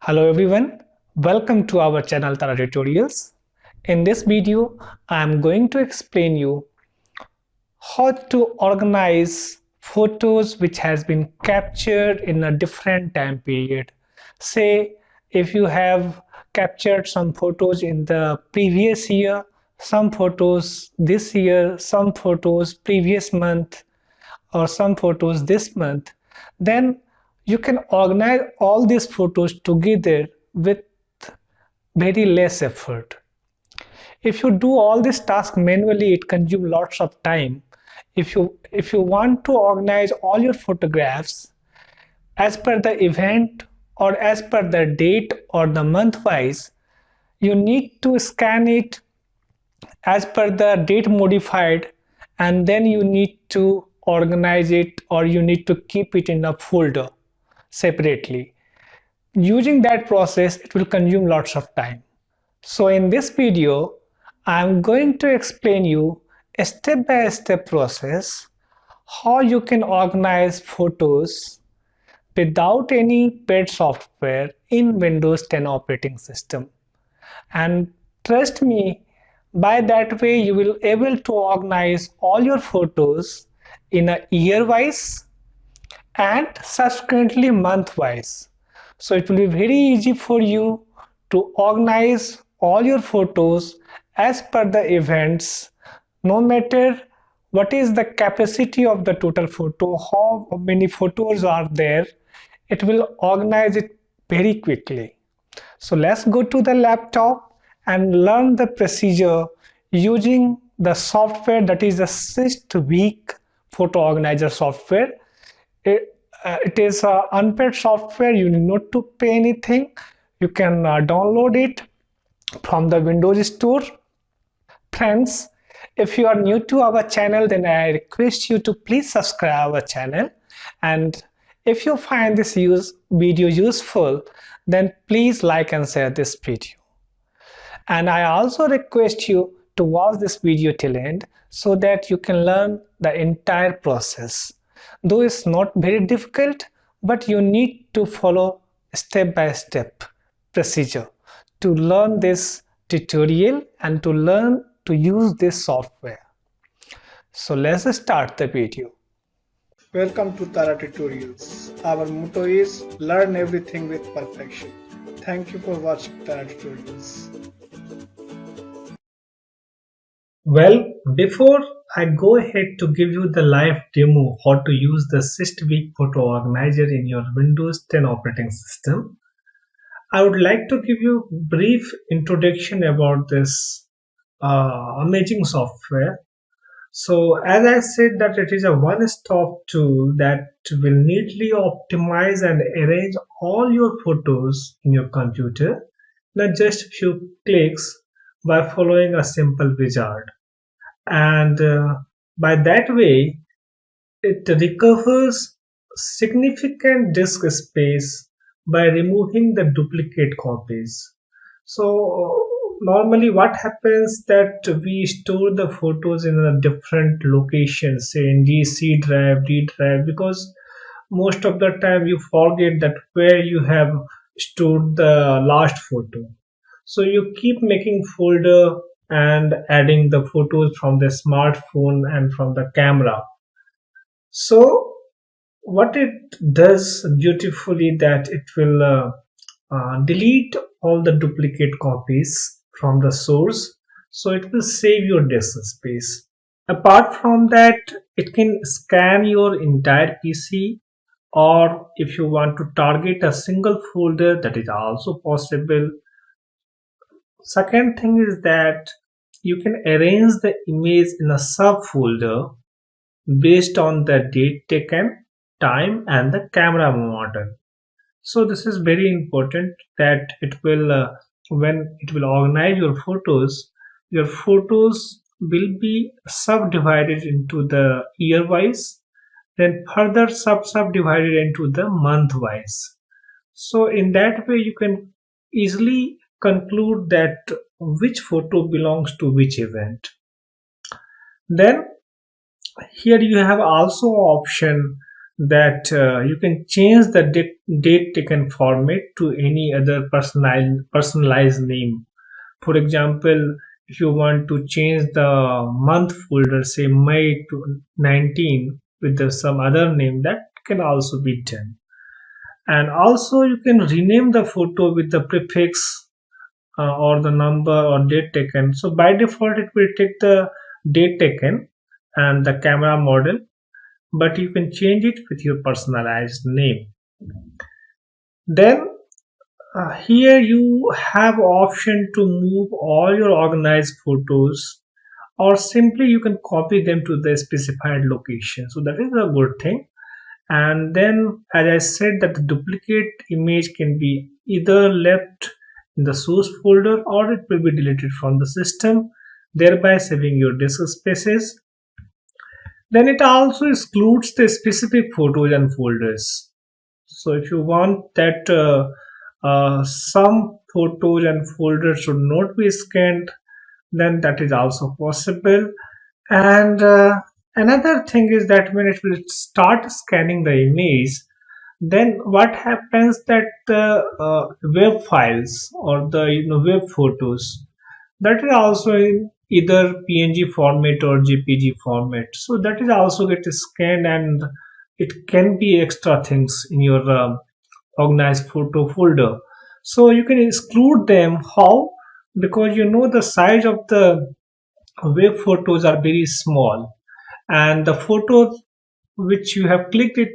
Hello everyone, welcome to our channel Tara Tutorials. In this video, I am going to explain you how to organize photos which has been captured in a different time period. Say if you have captured some photos in the previous year, some photos this year, some photos previous month, or some photos this month, then you can organize all these photos together with very less effort. If you do all this task manually, it consumes lots of time. If you want to organize all your photographs as per the event or as per the date or the month wise, you need to scan it as per the date modified, and then you need to organize it or you need to keep it in a folder separately. Using that process, it will consume lots of time. So in this video, I'm going to explain you a step-by-step process how you can organize photos without any paid software in Windows 10 operating system. And trust me, by that way you will able to organize all your photos in a year wise and subsequently month wise. So it will be very easy for you to organize all your photos as per the events, no matter what is the capacity of the total photo, how many photos are there, it will organize it very quickly. So let's go to the laptop and learn the procedure using the software, that is the Syst-Weak Photo Organiser Software. It is unpaid software. You need not to pay anything. You can download it from the Windows Store. Friends, if you are new to our channel, then I request you to please subscribe our channel, and if you find this video useful, then please like and share this video. And I also request you to watch this video till end so that you can learn the entire process. Though it's not very difficult, but you need to follow step-by-step procedure to learn this tutorial and to learn to use this software. So let's start the video. Welcome to Tara Tutorials. Our motto is learn everything with perfection. Thank you for watching Tara Tutorials. Well, before I go ahead to give you the live demo how to use the Syst-Weak Photo Organizer in your Windows 10 operating system, I would like to give you a brief introduction about this amazing software. So as I said, that it is a one-stop tool that will neatly optimize and arrange all your photos in your computer in just a few clicks by following a simple wizard. And by that way, it recovers significant disk space by removing the duplicate copies. So normally what happens that we store the photos in a different location, say in C drive, D drive, because most of the time you forget that where you have stored the last photo. So you keep making folder and adding the photos from the smartphone and from the camera. So what it does beautifully, that it will delete all the duplicate copies from the source, so it will save your disk space. Apart from that, it can scan your entire PC, or if you want to target a single folder, that is also possible. Second thing is that you can arrange the image in a subfolder based on the date taken, time, and the camera model. So this is very important that it will when it will organize your photos will be subdivided into the year wise, then further subdivided into the month wise. So in that way you can easily conclude that which photo belongs to which event. Then here you have also option that you can change the date taken format to any other personalized name. For example, if you want to change the month folder, say May to 19 with some other name, that can also be done. And also you can rename the photo with the prefix or the number or date taken. So by default it will take the date taken and the camera model, but you can change it with your personalized name. Then here you have option to move all your organized photos, or simply you can copy them to the specified location. So that is a good thing. And then, as I said, that the duplicate image can be either left in the source folder or it will be deleted from the system, thereby saving your disk spaces. Then it also excludes the specific photos and folders. So if you want that some photos and folders should not be scanned, then that is also possible. And another thing is that when it will start scanning the image, then what happens that the web files or the web photos, that is also in either PNG format or JPG format, so that is also get scanned, and it can be extra things in your organized photo folder. So you can exclude them. How? Because the size of the web photos are very small, and the photos which you have clicked it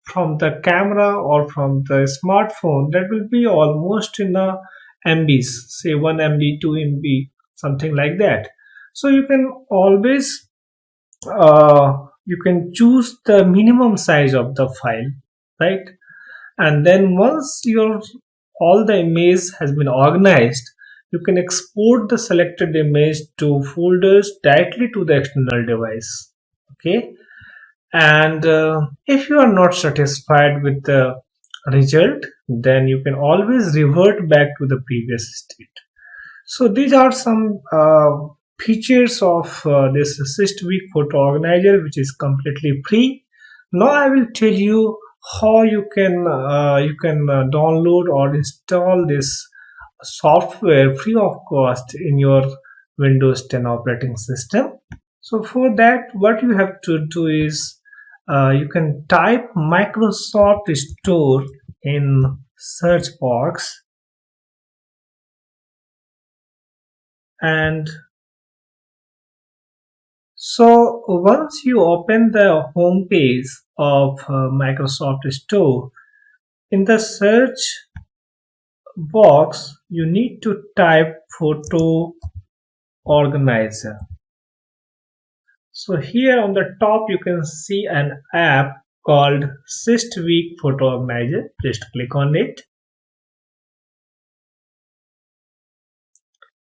from the camera or from the smartphone, that will be almost in a MBs, say 1 MB, 2 MB, something like that. So you can always you can choose the minimum size of the file, right? And then once your all the image has been organized, you can export the selected image to folders directly to the external device. Okay. And if you are not satisfied with the result, then you can always revert back to the previous state. So these are some features of this Syst-Weak Photo Organizer, which is completely free. Now I will tell you how you can download or install this software free of cost in your Windows 10 operating system. So for that, what you have to do is you can type Microsoft Store in search box, and so once you open the home page of Microsoft Store, in the search box you need to type Photo Organizer. So here on the top you can see an app called Syst-Weak Photo Organizer. Just click on it.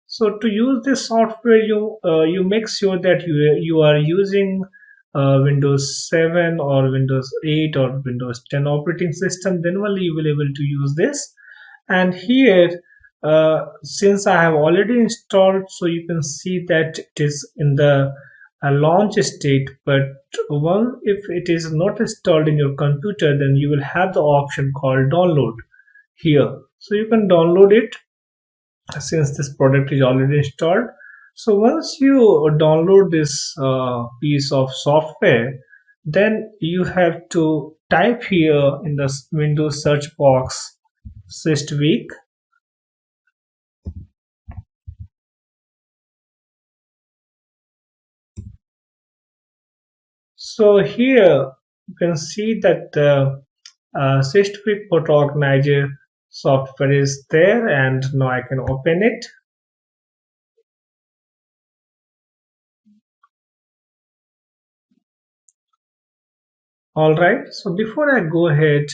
So to use this software, you make sure that you are using Windows 7 or Windows 8 or Windows 10 operating system. Then only you will be able to use this. And here, since I have already installed, so you can see that it is in the launch state. But if it is not installed in your computer, then you will have the option called download here. So you can download it since this product is already installed. So once you download this piece of software, then you have to type here in the Windows search box Syst-Weak. So here you can see that the Syst-Weak Photo Organizer software is there, and now I can open it. All right, so before I go ahead,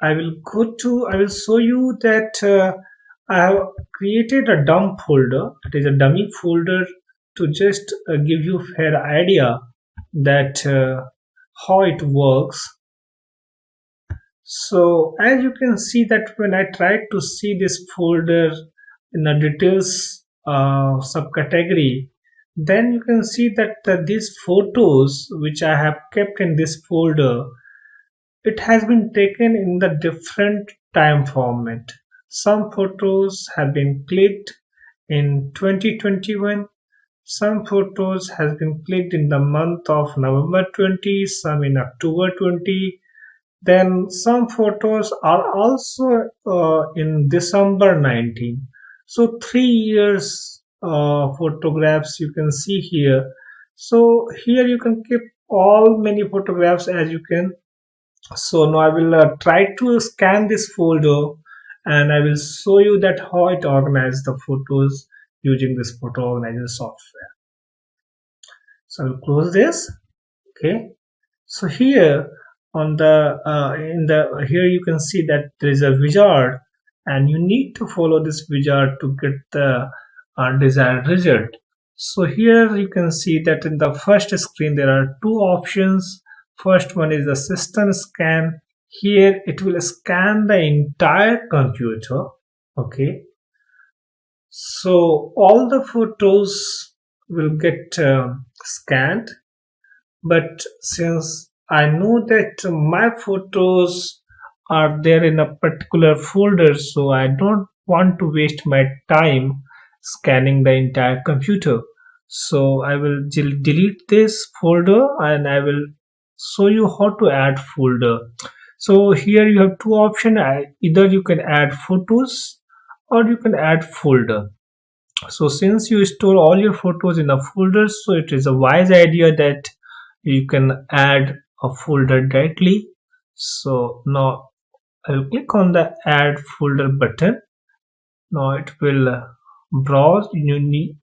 I will show you that I have created a dump folder, that is a dummy folder, to just give you a fair idea that how it works. So as you can see that when I tried to see this folder in the details subcategory, then you can see that these photos which I have kept in this folder, it has been taken in the different time format. Some photos have been clicked in 2021. Some photos has been clicked in the month of November 20, some in October 20. Then some photos are also in December 19. So 3 years photographs you can see here. So here you can keep all many photographs as you can. So now I will try to scan this folder and I will show you that how it organizes the photos using this photo organizer software. So I will close this. Okay. So here on the in the here you can see that there is a wizard and you need to follow this wizard to get the desired result. So here you can see that in the first screen there are two options. First one is the system scan. Here it will scan the entire computer. Okay, so all the photos will get scanned, but since I know that my photos are there in a particular folder, so I don't want to waste my time scanning the entire computer. So I will delete this folder and I will show you how to add folder. So here you have two options. Either you can add photos or you can add folder. So since you store all your photos in a folder, so it is a wise idea that you can add a folder directly. So now I will click on the add folder button. Now it will browse. You need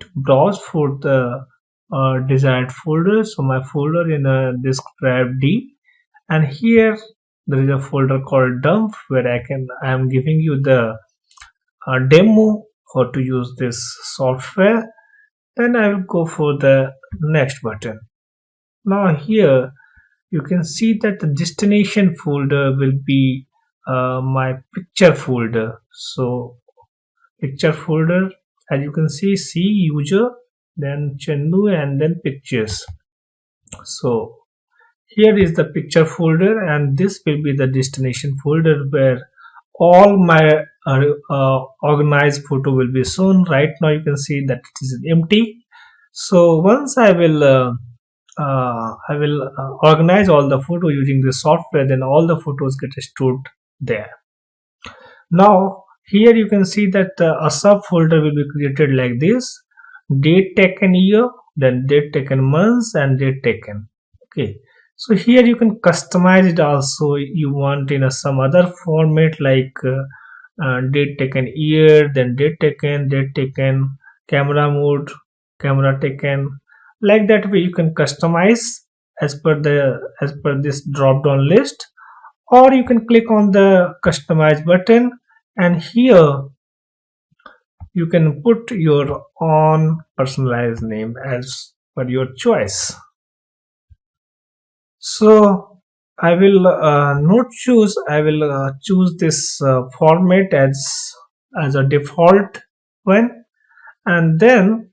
to browse for the desired folder. So my folder in a disk drive D, and here there is a folder called dump where I am giving you the demo how to use this software. Then I will go for the next button. Now here you can see that the destination folder will be my picture folder. So picture folder, as you can see, C user, then Chandu, and then pictures. So here is the picture folder and this will be the destination folder where all my organized photo will be shown. Right now you can see that it is empty. So once I will organize all the photo using the software, then all the photos get stored there. Now here you can see that a subfolder will be created like this: date taken year, then date taken months, and date taken. Okay, so here you can customize it also. You want in some other format like date taken year, then date taken, camera mode, camera taken. Like that way you can customize as per this drop down list, or you can click on the customize button and here you can put your own personalized name as per your choice. So I will not choose. I will choose this format as a default one, and then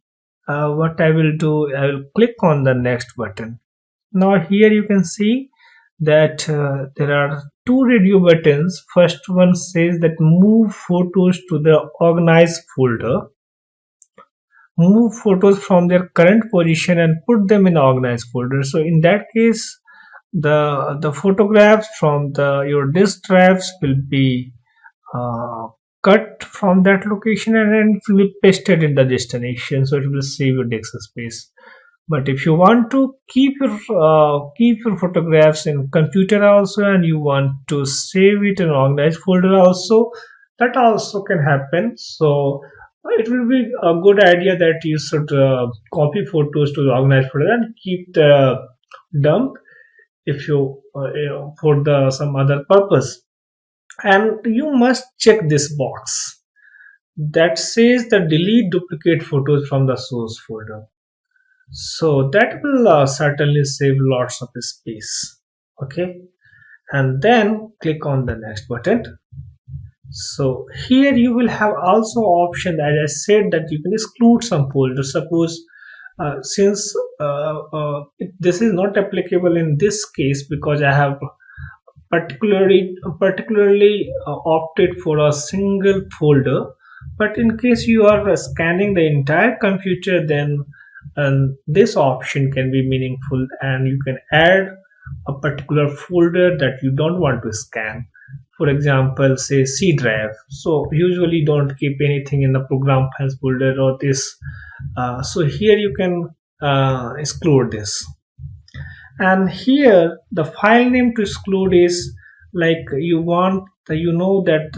what I will do, I will click on the next button. Now here you can see that there are two radio buttons. First one says that move photos to the organized folder. Move photos from their current position and put them in organized folder. So in that case, the photographs from your disk drives will be uh, cut from that location and then it will be pasted in the destination, so it will save your disk space. But if you want to keep your photographs in computer also and you want to save it in organized folder also, that also can happen. So it will be a good idea that you should copy photos to the organized folder and keep the dump if you for the some other purpose. And you must check this box that says the delete duplicate photos from the source folder. So that will certainly save lots of space. Okay, and then click on the next button. So here you will have also option, as I said, that you can exclude some folders. Suppose Since this is not applicable in this case because I have particularly opted for a single folder, but in case you are scanning the entire computer, then this option can be meaningful, and you can add a particular folder that you don't want to scan. For example, say C drive. So usually don't keep anything in the program files folder or this. So here you can exclude this. And here the file name to exclude is like you want you know that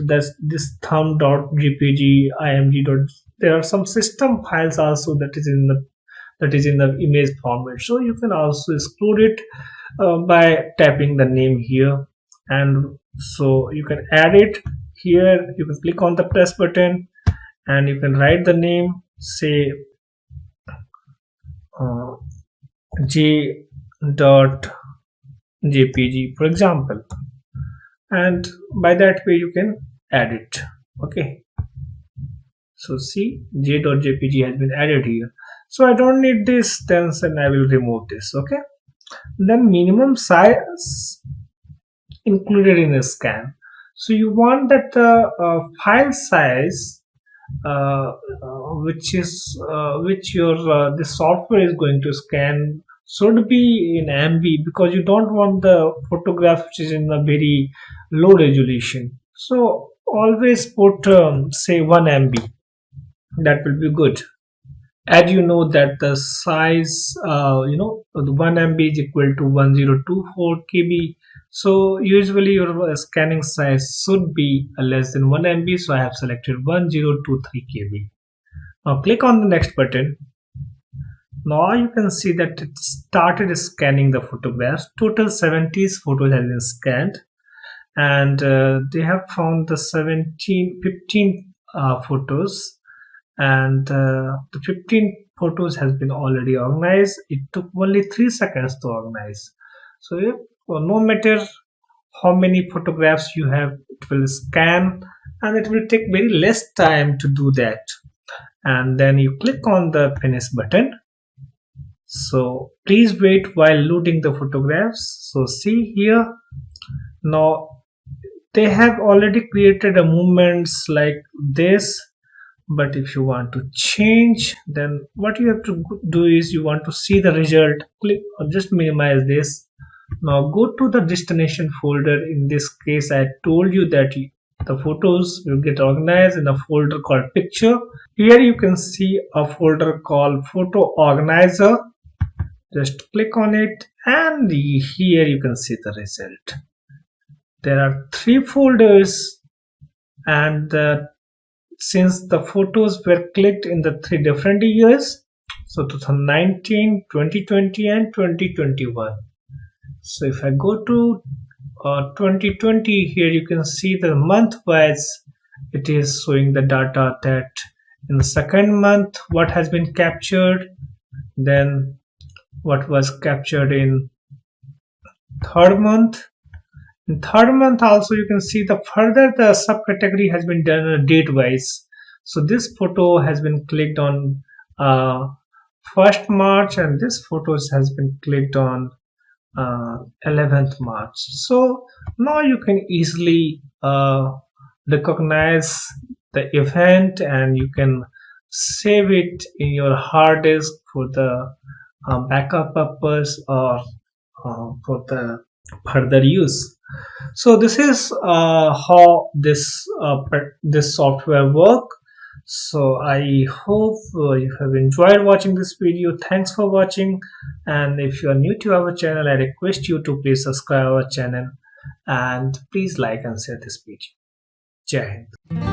this thumb.jpg img dot, there are some system files also that is in the image format, so you can also exclude it by tapping the name here. And so you can add it here. You can click on the plus button and you can write the name, say j.jpg for example, and by that way you can add it. Okay, so see j.jpg has been added here, so I don't need this, then I will remove this. Okay, then minimum size included in a scan. So you want that the file size which your the software is going to scan should be in MB, because you don't want the photograph which is in a very low resolution. So always put say 1 MB, that will be good. And you know that the size the 1 MB is equal to 1024 KB. So usually your scanning size should be less than 1 MB, so I have selected 1023 KB. Now click on the next button. Now you can see that it started scanning the photographs. Total 70 photos have been scanned, and they have found the 15 photos, and the 15 photos has been already organized. It took only 3 seconds to organize. So no matter how many photographs you have, it will scan, and it will take very less time to do that. And then you click on the finish button. So please wait while loading the photographs. So see here, now they have already created a movements like this, but if you want to change, then what you have to do is you want to see the result, click or just minimize this. Now go to the destination folder. In this case I told you that the photos will get organized in a folder called picture. Here you can see a folder called photo organizer. Just click on it, and here you can see the result. There are 3 folders, and since the photos were clicked in the 3 different years, so 2019, 2020 and 2021. So if I go to 2020, here you can see the month wise it is showing the data that in the second month what has been captured, then what was captured in third month. In third month also you can see the further the subcategory has been done date wise. So this photo has been clicked on 1st March, and this photos has been clicked on 11th March. So now you can easily recognize the event, and you can save it in your hard disk for the backup purpose or for the further use. So this is how this software work. So I hope you have enjoyed watching this video. Thanks for watching, and if you are new to our channel, I request you to please subscribe our channel and please like and share this video. Jai Hind.